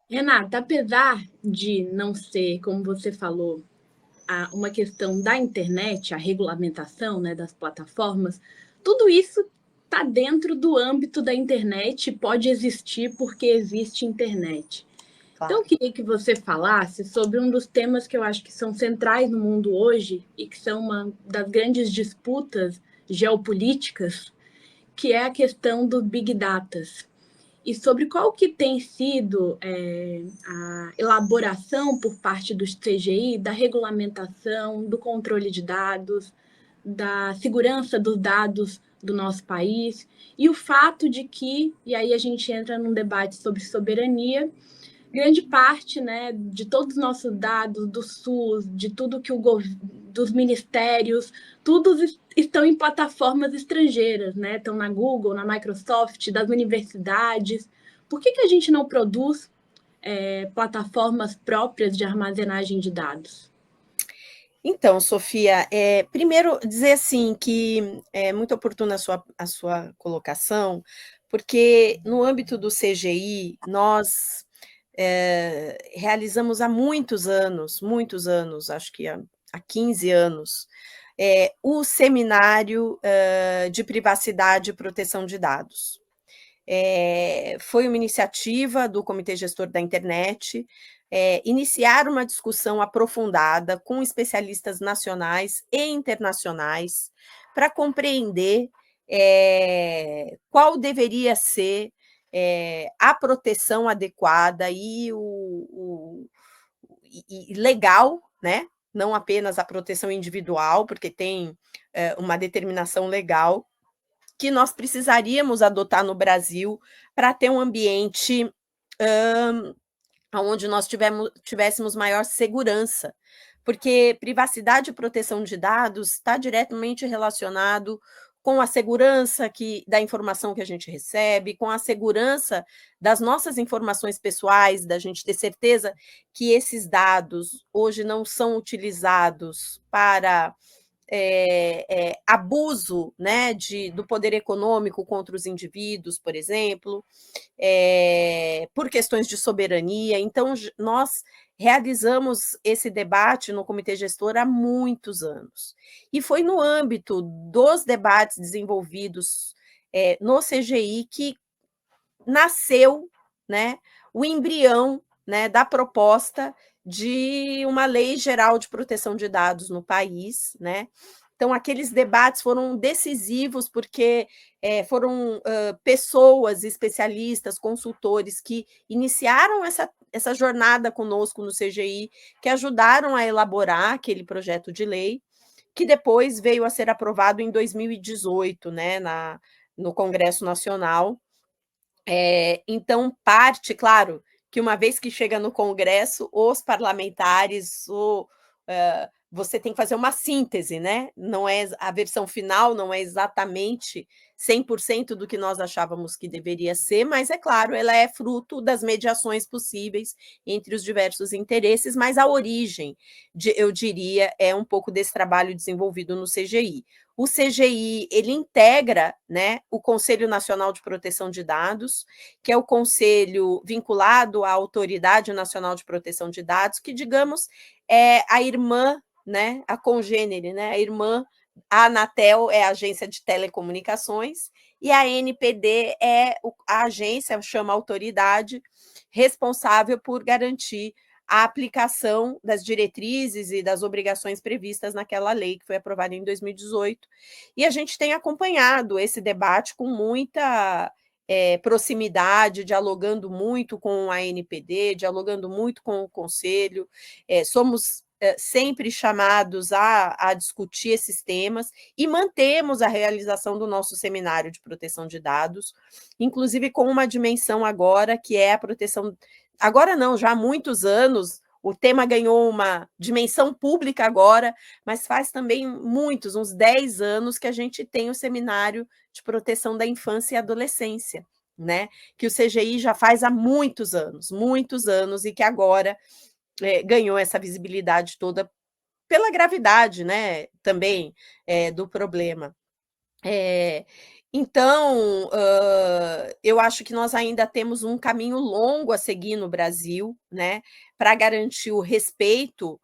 Renata, apesar de não ser, como você falou, uma questão da internet, a regulamentação, né, das plataformas, tudo isso está dentro do âmbito da internet e pode existir porque existe internet. Então, eu Claro. queria que você falasse sobre um dos temas que eu acho que são centrais no mundo hoje e que são uma das grandes disputas geopolíticas, que é a questão dos Big Data e sobre qual que tem sido a elaboração por parte do CGI da regulamentação, do controle de dados, da segurança dos dados do nosso país, e o fato de que, e aí a gente entra num debate sobre soberania, grande parte, né, de todos os nossos dados, do SUS, de tudo que dos ministérios, todos estão em plataformas estrangeiras, né? Estão na Google, na Microsoft, das universidades. Por que a gente não produz plataformas próprias de armazenagem de dados? Então, Sofia, primeiro dizer assim que é muito oportuna a sua colocação, porque no âmbito do CGI, nós realizamos há muitos anos, acho que há 15 anos, o seminário de privacidade e proteção de dados. Foi uma iniciativa do Comitê Gestor da Internet, iniciar uma discussão aprofundada com especialistas nacionais e internacionais para compreender qual deveria ser a proteção adequada e legal, né? Não apenas a proteção individual, porque tem uma determinação legal que nós precisaríamos adotar no Brasil para ter um ambiente onde nós tivéssemos maior segurança, porque privacidade e proteção de dados está diretamente relacionado com a segurança da informação que a gente recebe, com a segurança das nossas informações pessoais, da gente ter certeza que esses dados hoje não são utilizados para abuso, né, do poder econômico contra os indivíduos, por exemplo, por questões de soberania. Então, nós realizamos esse debate no Comitê Gestor há muitos anos. E foi no âmbito dos debates desenvolvidos no CGI que nasceu, né, o embrião, né, da proposta de uma lei geral de proteção de dados no país, né? Então, aqueles debates foram decisivos porque foram pessoas, especialistas, consultores que iniciaram essa jornada conosco no CGI, que ajudaram a elaborar aquele projeto de lei, que depois veio a ser aprovado em 2018, né, no Congresso Nacional. Então, parte, claro, que uma vez que chega no Congresso, os parlamentares, você tem que fazer uma síntese, né? Não é a versão final, não é exatamente 100% do que nós achávamos que deveria ser, mas é claro, ela é fruto das mediações possíveis entre os diversos interesses, mas a origem, eu diria, é um pouco desse trabalho desenvolvido no CGI. O CGI, ele integra, né, o Conselho Nacional de Proteção de Dados, que é o conselho vinculado à Autoridade Nacional de Proteção de Dados, que, digamos, é a irmã, né, a congênere, né, a irmã, a Anatel é a agência de telecomunicações, e a ANPD é a agência, chama autoridade, responsável por garantir a aplicação das diretrizes e das obrigações previstas naquela lei que foi aprovada em 2018. E a gente tem acompanhado esse debate com muita proximidade, dialogando muito com a ANPD, dialogando muito com o Conselho, somos sempre chamados a discutir esses temas e mantemos a realização do nosso seminário de proteção de dados, inclusive com uma dimensão agora que é a proteção. Agora não, já há muitos anos, o tema ganhou uma dimensão pública agora, mas faz também uns 10 anos que a gente tem o seminário de proteção da infância e adolescência, né? Que o CGI já faz há muitos anos, e que agora ganhou essa visibilidade toda pela gravidade, né, também do problema. É, então, eu acho que nós ainda temos um caminho longo a seguir no Brasil, né, para garantir o respeito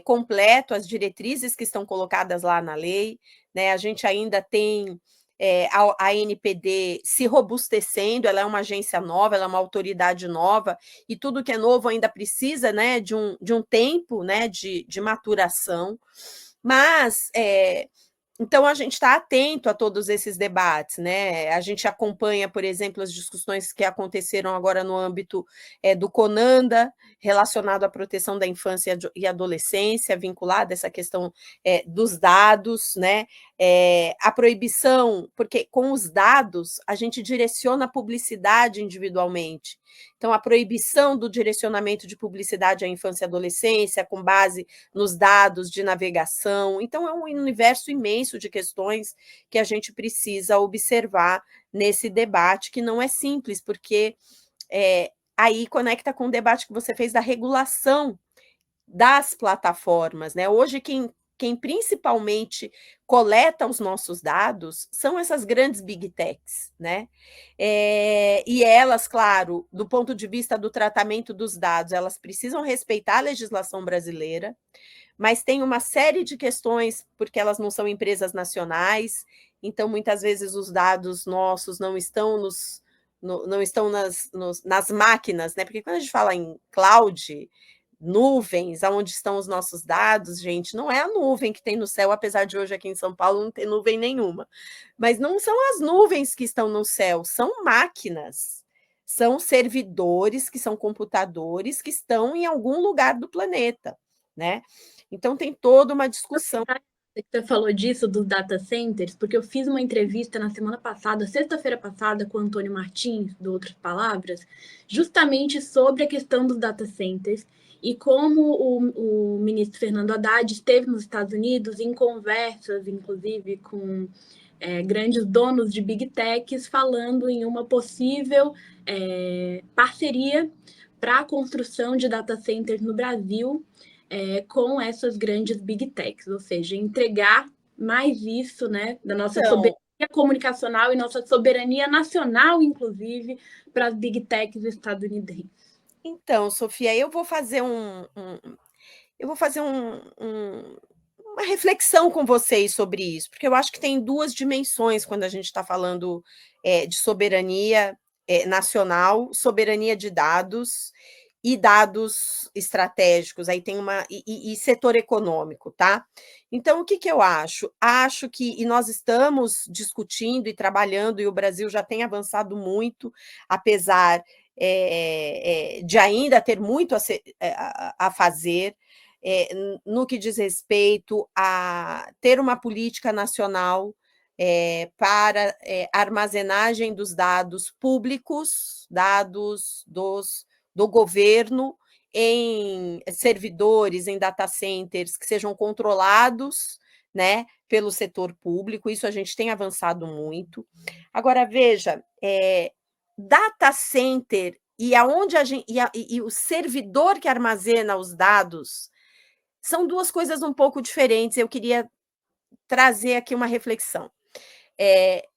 completo às diretrizes que estão colocadas lá na lei, né? A gente ainda tem a ANPD se robustecendo, ela é uma agência nova, ela é uma autoridade nova, e tudo que é novo ainda precisa, né, de um tempo, né, de maturação, mas então, a gente está atento a todos esses debates, né? A gente acompanha, por exemplo, as discussões que aconteceram agora no âmbito do CONANDA, relacionado à proteção da infância e adolescência, vinculada a essa questão dos dados, né? A proibição, porque com os dados a gente direciona a publicidade individualmente. Então, a proibição do direcionamento de publicidade à infância e adolescência, com base nos dados de navegação. Então, é um universo imenso de questões que a gente precisa observar nesse debate, que não é simples, porque aí conecta com o debate que você fez da regulação das plataformas, né? Hoje, quem principalmente coleta os nossos dados são essas grandes big techs, né? E elas, claro, do ponto de vista do tratamento dos dados, elas precisam respeitar a legislação brasileira, mas tem uma série de questões, porque elas não são empresas nacionais, então muitas vezes os dados nossos não estão não estão nas máquinas, né? Porque quando a gente fala em cloud, nuvens, aonde estão os nossos dados, gente, não é a nuvem que tem no céu, apesar de hoje aqui em São Paulo não ter nuvem nenhuma. Mas não são as nuvens que estão no céu, são máquinas. São servidores, que são computadores, que estão em algum lugar do planeta, né? Então tem toda uma discussão. Você falou disso dos data centers, porque eu fiz uma entrevista na semana passada, sexta-feira passada, com o Antônio Martins, do Outras Palavras, justamente sobre a questão dos data centers e como o ministro Fernando Haddad esteve nos Estados Unidos em conversas, inclusive, com grandes donos de big techs, falando em uma possível parceria para a construção de data centers no Brasil, com essas grandes big techs, ou seja, entregar mais isso, né, da nossa soberania comunicacional e nossa soberania nacional, inclusive, para as big techs estadunidenses. Então, Sofia, eu vou fazer uma reflexão com vocês sobre isso, porque eu acho que tem duas dimensões quando a gente está falando de soberania nacional, soberania de dados e dados estratégicos, aí tem e setor econômico, tá? Então, o que eu acho? Acho que, e nós estamos discutindo e trabalhando, e o Brasil já tem avançado muito, apesar de ainda ter muito a fazer, no que diz respeito a ter uma política nacional para armazenagem dos dados públicos, dados do governo, em servidores, em data centers que sejam controlados, né, pelo setor público. Isso a gente tem avançado muito. Agora, veja, data center e aonde a gente, e o servidor que armazena os dados são duas coisas um pouco diferentes. Eu queria trazer aqui uma reflexão.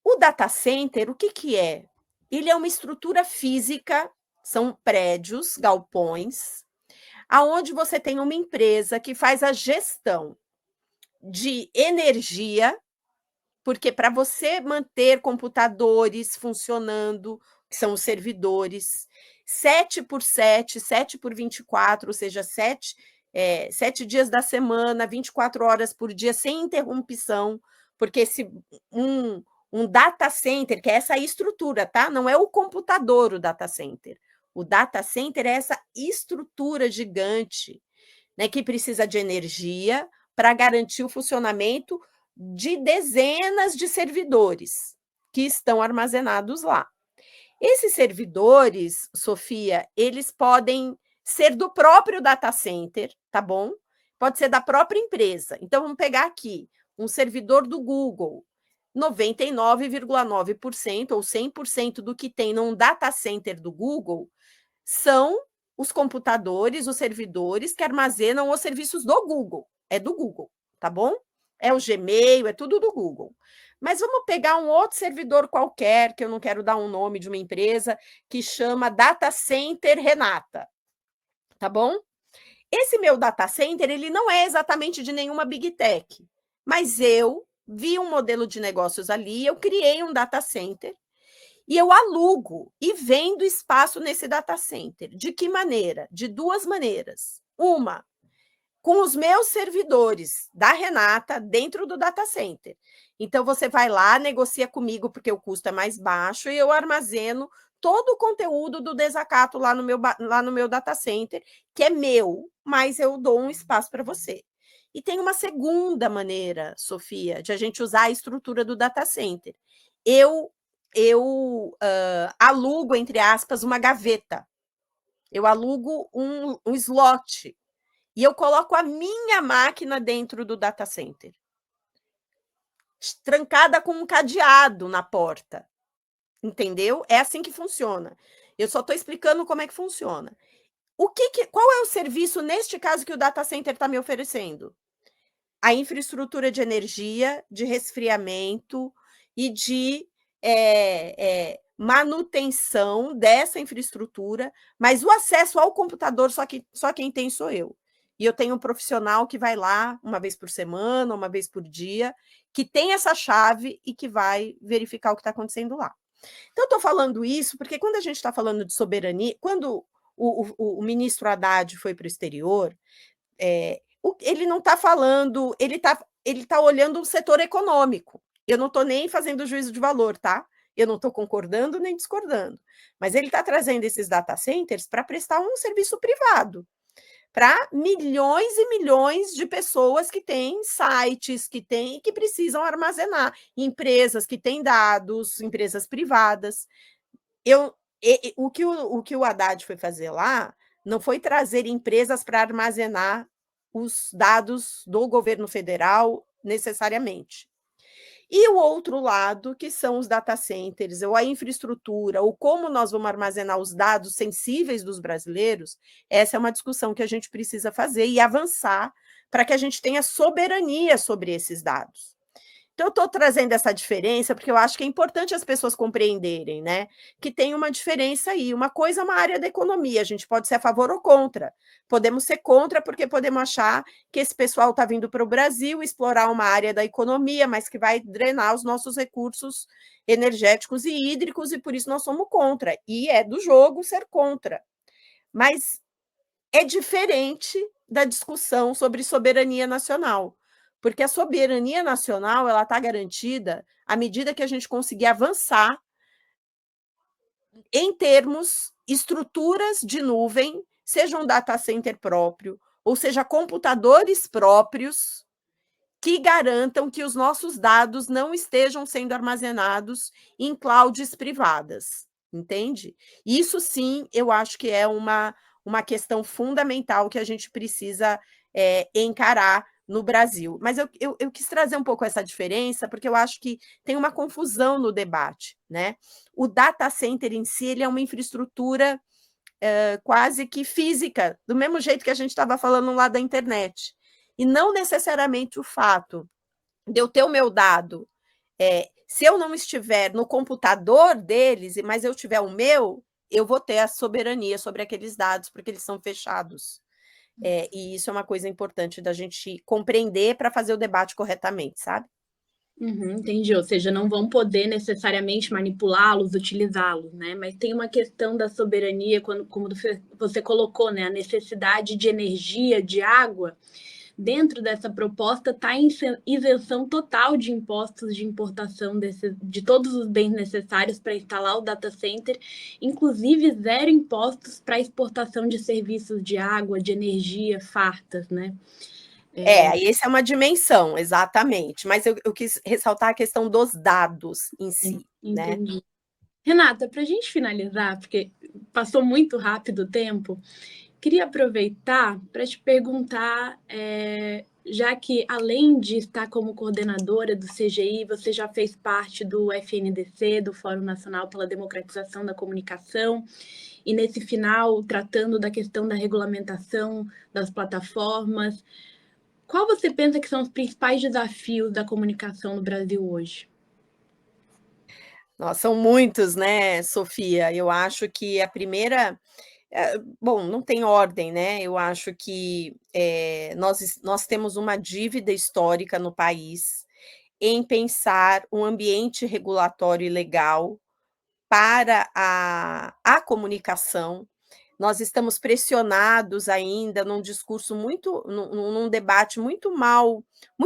O data center, o que é? Ele é uma estrutura física, são prédios, galpões, aonde você tem uma empresa que faz a gestão de energia, porque para você manter computadores funcionando, que são os servidores, 7x7, 7x24, ou seja, 7 dias da semana, 24 horas por dia, sem interrupção, porque um data center, que é essa estrutura, tá? Não é o computador o data center. O data center é essa estrutura gigante, né, que precisa de energia para garantir o funcionamento de dezenas de servidores que estão armazenados lá. Esses servidores, Sofia, eles podem ser do próprio data center, tá bom? Pode ser da própria empresa. Então, vamos pegar aqui um servidor do Google. 99,9% ou 100% do que tem num data center do Google são os computadores, os servidores que armazenam os serviços do Google. É do Google, tá bom? é o Gmail, é tudo do Google. Mas vamos pegar um outro servidor qualquer, que eu não quero dar um nome de uma empresa, que chama Data Center Renata, tá bom? Esse meu data center, ele não é exatamente de nenhuma big tech, mas eu vi um modelo de negócios ali, eu criei um data center e eu alugo e vendo espaço nesse data center. De que maneira? De duas maneiras. Uma, com os meus servidores da Renata dentro do data center. Então, você vai lá, negocia comigo, porque o custo é mais baixo, e eu armazeno todo o conteúdo do desacato lá no meu data center, que é meu, mas eu dou um espaço para você. E tem uma segunda maneira, Sofia, de a gente usar a estrutura do data center. Eu alugo, entre aspas, uma gaveta. Eu alugo um slot e eu coloco a minha máquina dentro do data center, trancada com um cadeado na porta. Entendeu? É assim que funciona. Eu só estou explicando como é que funciona. Qual é o serviço, neste caso, que o data center está me oferecendo? A infraestrutura de energia, de resfriamento e de manutenção dessa infraestrutura, mas o acesso ao computador só quem tem sou eu. E eu tenho um profissional que vai lá uma vez por semana, uma vez por dia, que tem essa chave e que vai verificar o que está acontecendo lá. Então, eu estou falando isso porque quando a gente está falando de soberania, quando o ministro Haddad foi para o exterior, ele não está falando, ele tá olhando um setor econômico. Eu não estou nem fazendo juízo de valor, tá? Eu não estou concordando nem discordando. Mas ele está trazendo esses data centers para prestar um serviço privado para milhões e milhões de pessoas que têm sites, que precisam armazenar, empresas que têm dados, empresas privadas. O que o Haddad foi fazer lá não foi trazer empresas para armazenar os dados do governo federal necessariamente. E o outro lado, que são os data centers, ou a infraestrutura, ou como nós vamos armazenar os dados sensíveis dos brasileiros, essa é uma discussão que a gente precisa fazer e avançar para que a gente tenha soberania sobre esses dados. Então, eu estou trazendo essa diferença porque eu acho que é importante as pessoas compreenderem, né? Que tem uma diferença aí. Uma coisa é uma área da economia, a gente pode ser a favor ou contra. Podemos ser contra porque podemos achar que esse pessoal está vindo para o Brasil explorar uma área da economia, mas que vai drenar os nossos recursos energéticos e hídricos, e por isso nós somos contra. E é do jogo ser contra. Mas é diferente da discussão sobre soberania nacional. Porque a soberania nacional ela está garantida à medida que a gente conseguir avançar em termos estruturas de nuvem, seja um data center próprio, ou seja, computadores próprios que garantam que os nossos dados não estejam sendo armazenados em clouds privadas, entende? Isso sim, eu acho que é uma questão fundamental que a gente precisa encarar no Brasil. Mas eu quis trazer um pouco essa diferença, porque eu acho que tem uma confusão no debate, né? O data center em si ele é uma infraestrutura quase que física, do mesmo jeito que a gente estava falando lá da internet. E não necessariamente o fato de eu ter o meu dado, se eu não estiver no computador deles, mas eu tiver o meu, eu vou ter a soberania sobre aqueles dados, porque eles são fechados. E isso é uma coisa importante da gente compreender para fazer o debate corretamente, sabe? Entendi. Ou seja, não vão poder necessariamente manipulá-los, utilizá-los, né? Mas tem uma questão da soberania, como você colocou, né? A necessidade de energia, de água. Dentro dessa proposta está isenção total de impostos de importação de todos os bens necessários para instalar o data center, inclusive zero impostos para exportação de serviços de água, de energia fartas, né? Essa é uma dimensão, exatamente. Mas eu quis ressaltar a questão dos dados em si, né? Entendi. Renata, para a gente finalizar, porque passou muito rápido o tempo, queria aproveitar para te perguntar, já que além de estar como coordenadora do CGI, você já fez parte do FNDC, do Fórum Nacional pela Democratização da Comunicação, e nesse final, tratando da questão da regulamentação das plataformas, Qual você pensa que são os principais desafios da comunicação no Brasil hoje? Nossa, são muitos, né, Sofia? Eu acho que a primeira bom, não tem ordem, né, eu acho que, nós temos uma dívida histórica no país em pensar um ambiente regulatório e legal para a comunicação. Nós estamos pressionados ainda num discurso muito num debate muito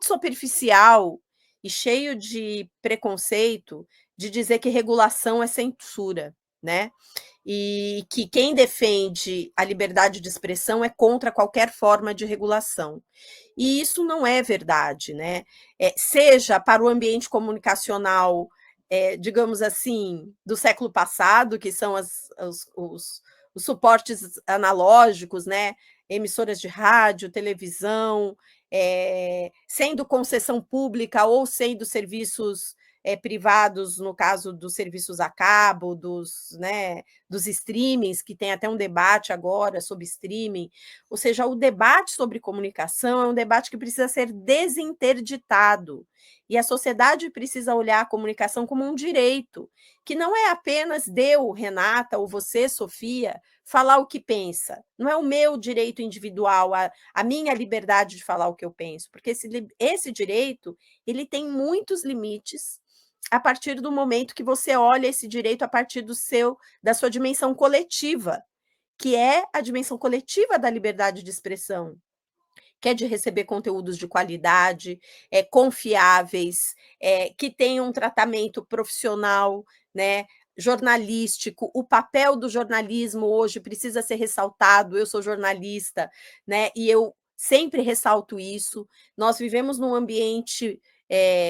superficial e cheio de preconceito, de dizer que regulação é censura, né, e que quem defende a liberdade de expressão é contra qualquer forma de regulação. E isso não é verdade, né, seja para o ambiente comunicacional, digamos assim, do século passado, que são os suportes analógicos, né, emissoras de rádio, televisão, sendo concessão pública ou sendo serviços privados, no caso dos serviços a cabo, dos streamings, que tem até um debate agora sobre streaming. Ou seja, o debate sobre comunicação é um debate que precisa ser desinterditado. E a sociedade precisa olhar a comunicação como um direito, que não é apenas eu, Renata, ou você, Sofia, falar o que pensa. Não é o meu direito individual, a minha liberdade de falar o que eu penso, porque esse direito ele tem muitos limites a partir do momento que você olha esse direito a partir da sua dimensão coletiva, que é a dimensão coletiva da liberdade de expressão, que é de receber conteúdos de qualidade, confiáveis, que tenham um tratamento profissional, né, jornalístico. O papel do jornalismo hoje precisa ser ressaltado. Eu sou jornalista, né, e eu sempre ressalto isso. Nós vivemos num ambiente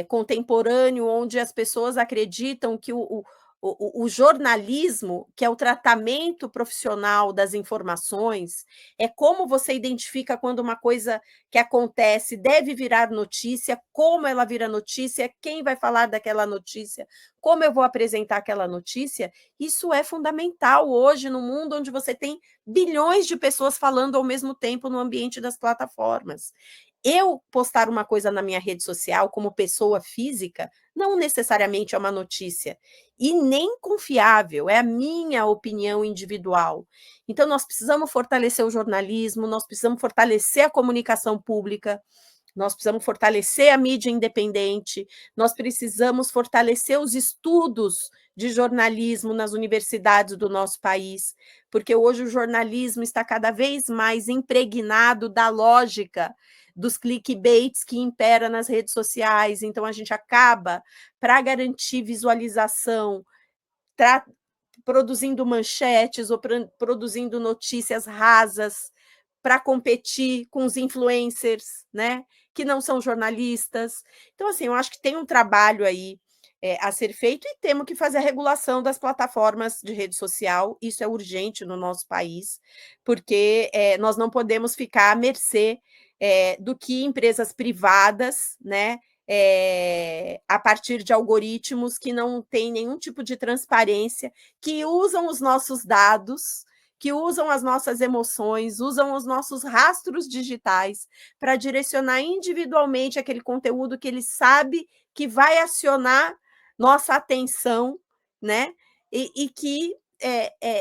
contemporâneo onde as pessoas acreditam que o jornalismo, que é o tratamento profissional das informações, é como você identifica quando uma coisa que acontece deve virar notícia, como ela vira notícia, quem vai falar daquela notícia, como eu vou apresentar aquela notícia. Isso é fundamental hoje no mundo onde você tem bilhões de pessoas falando ao mesmo tempo no ambiente das plataformas. Eu postar uma coisa na minha rede social como pessoa física não necessariamente é uma notícia e nem confiável, é a minha opinião individual. Então, nós precisamos fortalecer o jornalismo, nós precisamos fortalecer a comunicação pública, nós precisamos fortalecer a mídia independente, nós precisamos fortalecer os estudos de jornalismo nas universidades do nosso país, porque hoje o jornalismo está cada vez mais impregnado da lógica dos clickbaits que impera nas redes sociais. Então, a gente acaba, para garantir visualização, produzindo manchetes ou produzindo notícias rasas para competir com os influencers, né, que não são jornalistas. Então, assim, eu acho que tem um trabalho aí a ser feito e temos que fazer a regulação das plataformas de rede social. Isso é urgente no nosso país, porque nós não podemos ficar à mercê do que empresas privadas, né, a partir de algoritmos que não têm nenhum tipo de transparência, que usam os nossos dados, que usam as nossas emoções, usam os nossos rastros digitais para direcionar individualmente aquele conteúdo que ele sabe que vai acionar nossa atenção, né? E que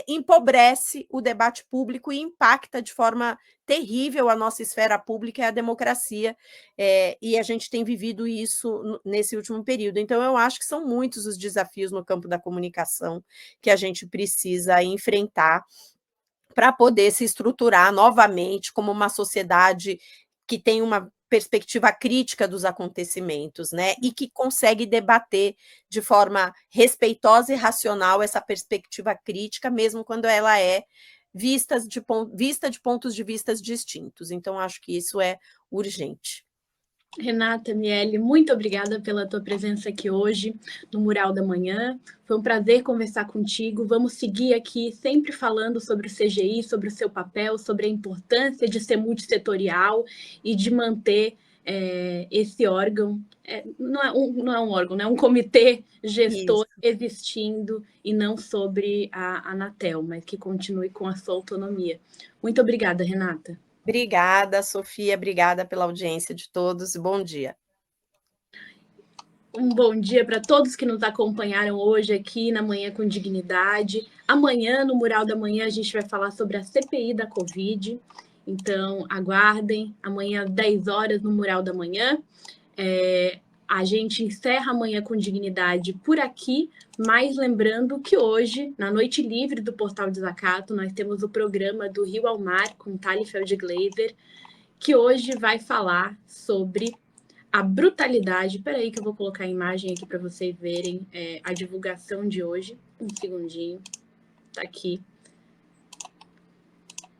empobrece o debate público e impacta de forma terrível a nossa esfera pública e a democracia, e a gente tem vivido isso nesse último período. Então, eu acho que são muitos os desafios no campo da comunicação que a gente precisa enfrentar para poder se estruturar novamente como uma sociedade que tem uma perspectiva crítica dos acontecimentos, né? E que consegue debater de forma respeitosa e racional essa perspectiva crítica, mesmo quando ela é vista de pontos de vista distintos. Então, acho que isso é urgente. Renata, Miele, muito obrigada pela tua presença aqui hoje no Mural da Manhã. Foi um prazer conversar contigo. Vamos seguir aqui sempre falando sobre o CGI, sobre o seu papel, sobre a importância de ser multissetorial e de manter esse órgão. Não é um órgão, é um comitê gestor Isso. existindo e não sobre a Anatel, mas que continue com a sua autonomia. Muito obrigada, Renata. Obrigada, Sofia, obrigada pela audiência de todos e bom dia. Um bom dia para todos que nos acompanharam hoje aqui na Manhã com Dignidade. Amanhã, no Mural da Manhã, a gente vai falar sobre a CPI da Covid. Então, aguardem. Amanhã, às 10 horas, no Mural da Manhã. A gente encerra Amanhã com Dignidade por aqui, mas lembrando que hoje, na Noite Livre do Portal Desacato, nós temos o programa do Rio ao Mar com Thali Feldglaser, que hoje vai falar sobre a brutalidade. Espera aí que eu vou colocar a imagem aqui para vocês verem a divulgação de hoje. Um segundinho. Tá aqui.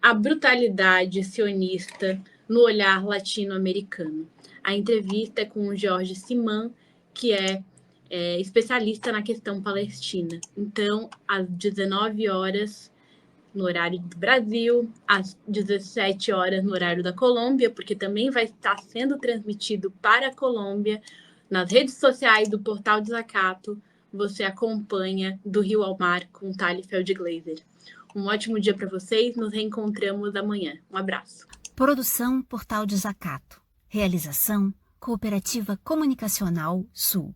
A brutalidade sionista no olhar latino-americano. A entrevista é com o Jorge Siman, que é especialista na questão palestina. Então, às 19 horas, no horário do Brasil, às 17 horas no horário da Colômbia, porque também vai estar sendo transmitido para a Colômbia, nas redes sociais do Portal Desacato, você acompanha Do Rio ao Mar com Thali Feldglaser. Um ótimo dia para vocês, nos reencontramos amanhã. Um abraço. Produção Portal Desacato. Realização Cooperativa Comunicacional Sul.